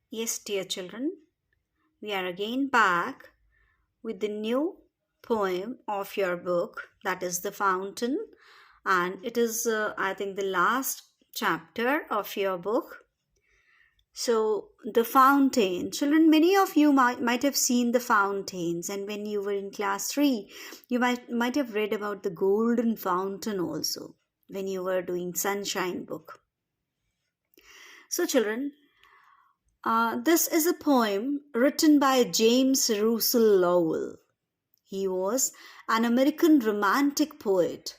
Yes, dear children, we are again back with the new poem of your book, that is The Fountain, and it is, I think, the last chapter of your book. So, the fountain. Children, many of you might have seen the fountains, and when you were in class 3, you might have read about the golden fountain also when you were doing Sunshine book. So, children, this is a poem written by James Russell Lowell. He was an American romantic poet,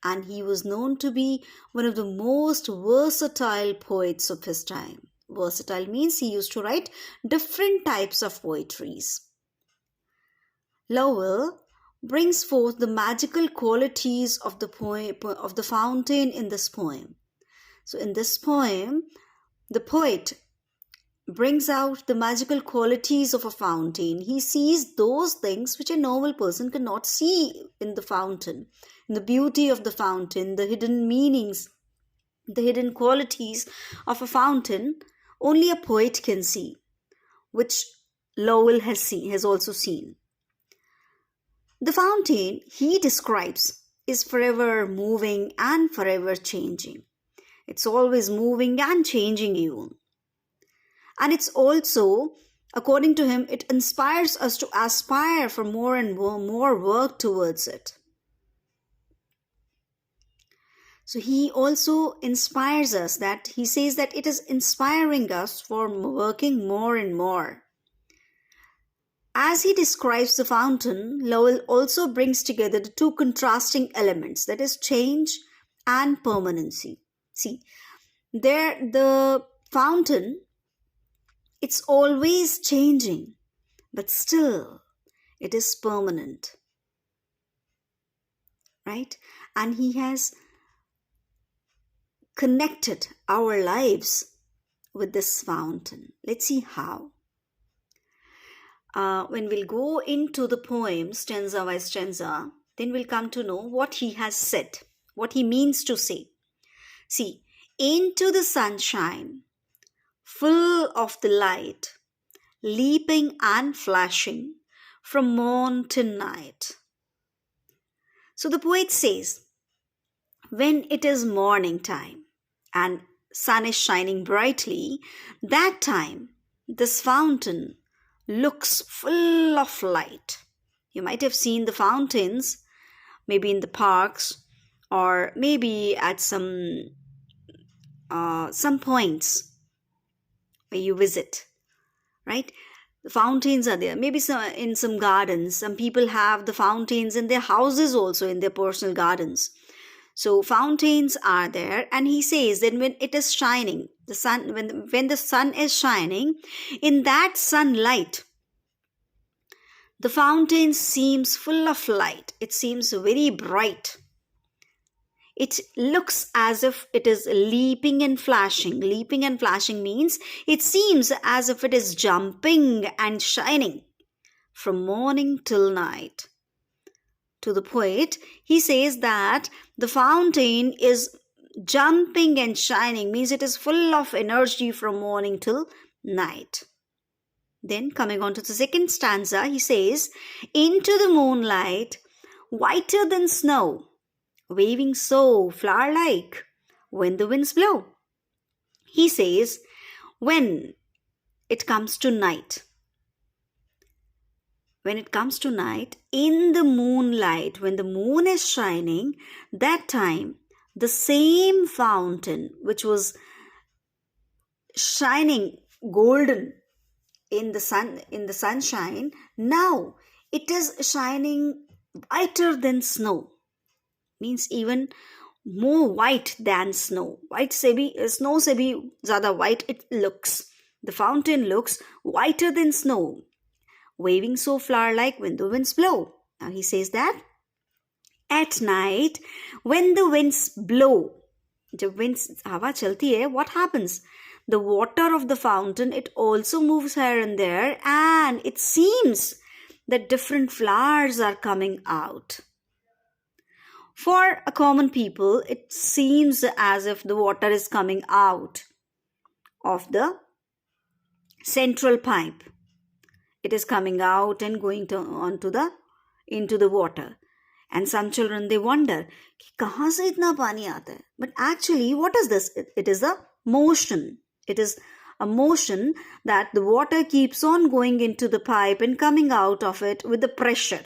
and he was known to be one of the most versatile poets of his time. Versatile means he used to write different types of poetries. Lowell brings forth the magical qualities of the fountain in this poem. So in this poem, the poet brings out the magical qualities of a fountain. He sees those things which a normal person cannot see in the fountain, in the beauty of the fountain, the hidden meanings, the hidden qualities of a fountain. Only a poet can see, which Lowell has also seen. The fountain he describes is forever moving and forever changing. It's always moving and changing even. And it's also, according to him, it inspires us to aspire for more and more work towards it. So he also inspires us, that he says that it is inspiring us for working more and more. As he describes the fountain, Lowell also brings together the two contrasting elements, that is change and permanency. See, there the fountain, it's always changing, but still it is permanent, right? And he has connected our lives with this fountain. Let's see how. When we'll go into the poem, stanza by stanza, then we'll come to know what he has said, what he means to say. See, into the sunshine, full of the light, leaping and flashing from morn to night. So the poet says, when it is morning time and sun is shining brightly, that time this fountain looks full of light. You might have seen the fountains, maybe in the parks or maybe at some points where you visit, right? The fountains are there. Maybe in some gardens. Some people have the fountains in their houses also, in their personal gardens. So fountains are there, and he says that when it is shining, the sun, when the sun is shining, in that sunlight, the fountain seems full of light. It seems very bright. It looks as if it is leaping and flashing. Leaping and flashing means it seems as if it is jumping and shining from morning till night. To the poet, he says that the fountain is jumping and shining, means it is full of energy from morning till night. Then coming on to the second stanza, he says, into the moonlight, whiter than snow, waving so flower-like when the winds blow. He says, when it comes to night, in the moonlight, when the moon is shining, that time the same fountain which was shining golden in the sunshine, now it is shining whiter than snow, means even more white than snow. White se bhi, snow se bhi zyada white it looks. The fountain looks whiter than snow, waving so flower-like when the winds blow. Now he says that at night, when the winds blow, जब winds हवा चलती है, what happens? The water of the fountain, it also moves here and there, and it seems that different flowers are coming out. For a common people, it seems as if the water is coming out of the central pipe. It is coming out and going into the water. And some children, they wonder, कि कहाँ से इतना पानी आता है? But actually, what is this? It is a motion. It is a motion that the water keeps on going into the pipe and coming out of it with the pressure.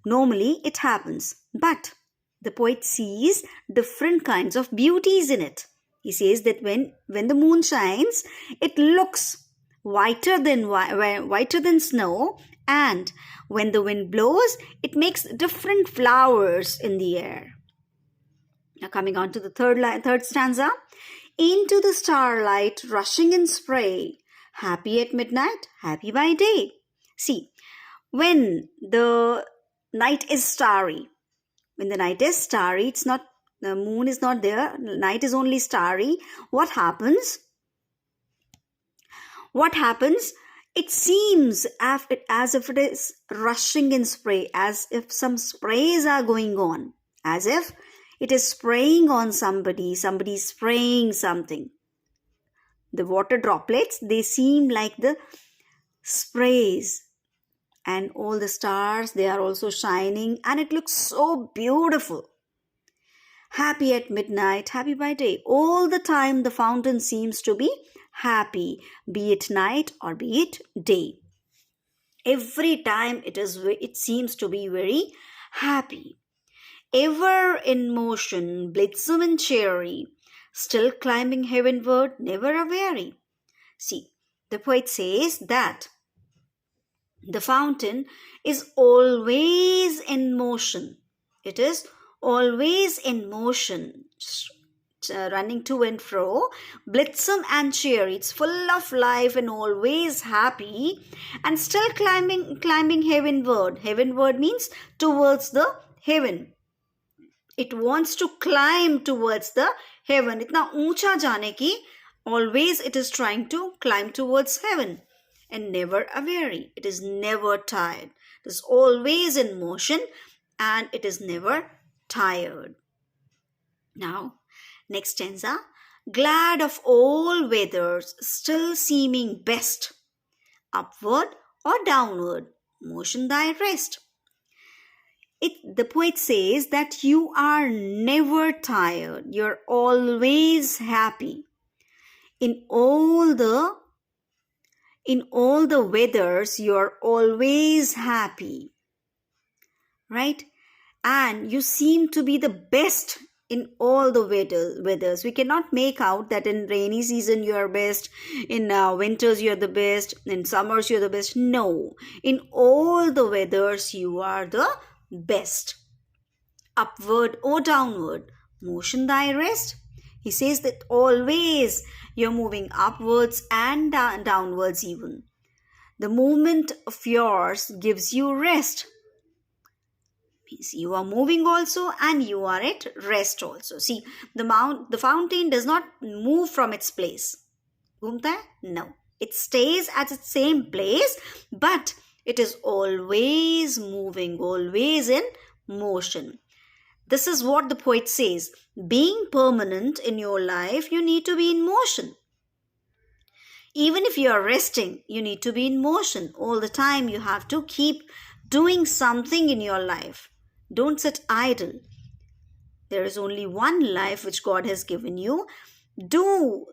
Normally, it happens. But the poet sees different kinds of beauties in it. He says that when the moon shines, it looks whiter than snow, and when the wind blows, it makes different flowers in the air. Now coming on to the third stanza. Into the starlight, rushing in spray, happy at midnight, happy by day. See, when the night is starry, it's not, the moon is not there, night is only starry. What happens? It seems as if it is rushing in spray, as if some sprays are going on, as if it is spraying on somebody is spraying something. The water droplets, they seem like the sprays, and all the stars, they are also shining, and it looks so beautiful. Happy at midnight, happy by day. All the time the fountain seems to be happy, be it night or be it day. Every time it seems to be very happy. Ever in motion, blithesome and cheery, still climbing heavenward, never a weary. See, the poet says that the fountain is always in motion. It is always in motion, running to and fro, blithesome and cheery. It's full of life and always happy, and still climbing heavenward. Heavenward means towards the heaven. It wants to climb towards the heaven. Itna ऊंचा जाने की, always it is trying to climb towards heaven. And never a weary. It is never tired. It is always in motion, and it is never tired. Now, next stanza. Glad of all weathers, still seeming best. Upward or downward, motion thy rest. The poet says that you are never tired. You're always happy. In all the weathers, you're always happy. Right? And you seem to be the best in all the weathers. We cannot make out that in rainy season you are best, in winters you are the best, in summers you are the best. No. In all the weathers you are the best. Upward or downward, motion thy rest. He says that always you're moving upwards and downwards even. The movement of yours gives you rest. Means you are moving also and you are at rest also. See, the fountain does not move from its place. Ghumta hai? No. It stays at its same place, but it is always moving, always in motion. This is what the poet says. Being permanent in your life, you need to be in motion. Even if you are resting, you need to be in motion. All the time you have to keep doing something in your life. Don't sit idle. There is only one life which God has given you. Do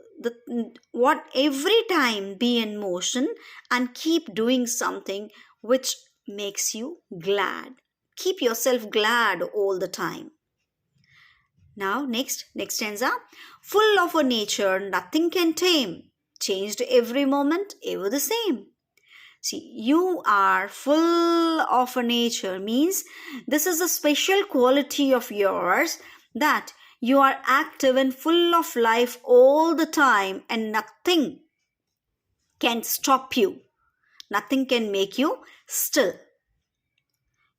what every time, be in motion and keep doing something which makes you glad. Keep yourself glad all the time. Now next stanza. Full of a nature nothing can tame, changed every moment, ever the same. See, you are full of a nature means this is a special quality of yours, that you are active and full of life all the time, and nothing can stop you. Nothing can make you still.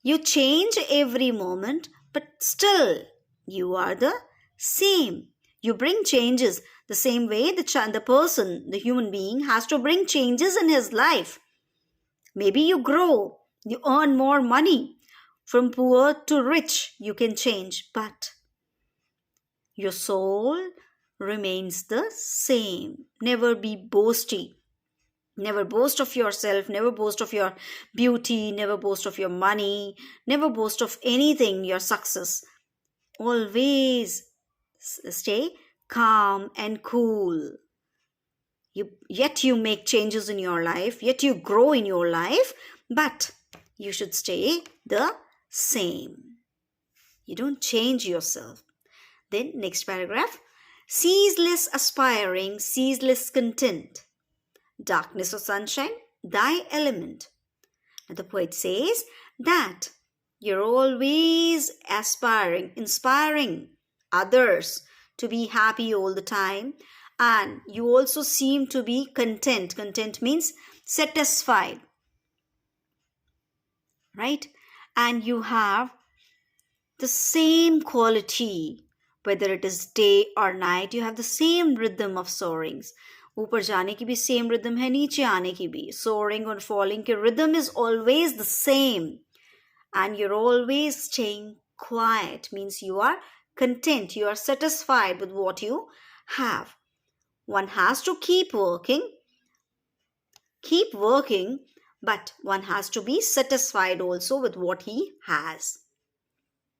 You change every moment, but still you are the same. You bring changes the same way the person, the human being, has to bring changes in his life. Maybe you grow, you earn more money. From poor to rich, you can change, but your soul remains the same. Never be boasty. Never boast of yourself, never boast of your beauty, never boast of your money, never boast of anything, your success. Always stay calm and cool. Yet you make changes in your life, yet you grow in your life, but you should stay the same. You don't change yourself. Then, next paragraph, ceaseless aspiring, ceaseless content. Darkness or sunshine, thy element. And the poet says that you're always aspiring, inspiring others to be happy all the time. And you also seem to be content. Content means satisfied, right? And you have the same quality, whether it is day or night, you have the same rhythm of soarings. ऊपर जाने की भी same rhythm है, नीचे आने की भी. Soaring और falling के rhythm is always the same. And you're always staying quiet, means you are content, you are satisfied with what you have. One has to keep working, but one has to be satisfied also with what he has.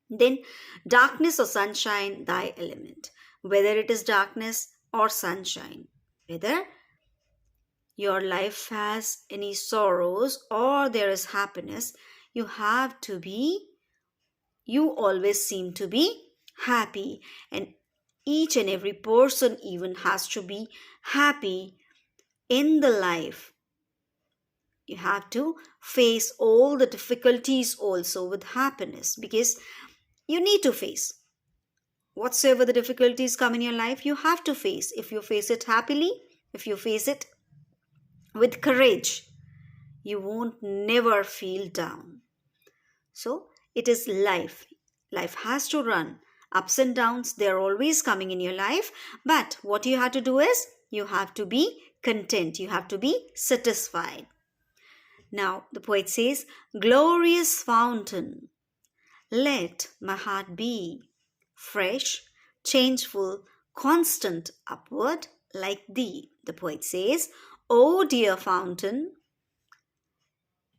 Then, darkness or sunshine, thy element. Whether it is darkness or sunshine, whether your life has any sorrows or there is happiness, you always seem to be happy. And each and every person even has to be happy in the life. You have to face all the difficulties also with happiness, because you need to face whatsoever the difficulties come in your life. You have to face. If you face it happily, if you face it with courage, you won't never feel down. So it is life. Life has to run. Ups and downs, they're always coming in your life. But what you have to do is, you have to be content. You have to be satisfied. Now, the poet says, glorious fountain, let my heart be fresh, changeful, constant upward like thee. The poet says, O dear fountain,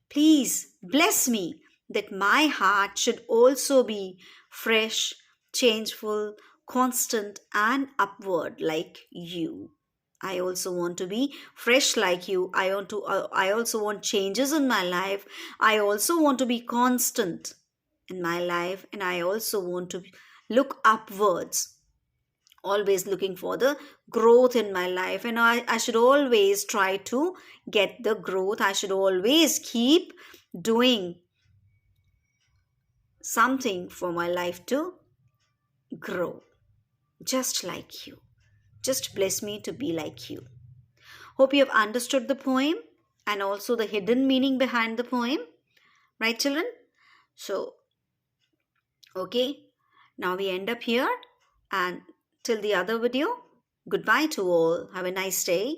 please bless me that my heart should also be fresh, changeful, constant, and upward like you. I also want to be fresh like you. I also want changes in my life. I also want to be constant in my life, and I also want to look upwards, always looking for the growth in my life. And I should always try to get the growth. I should always keep doing something for my life to grow, just like you. Just bless me to be like you. Hope you have understood the poem and also the hidden meaning behind the poem. Right, children? So, okay, now we end up here, and till the other video, goodbye to all. Have a nice day.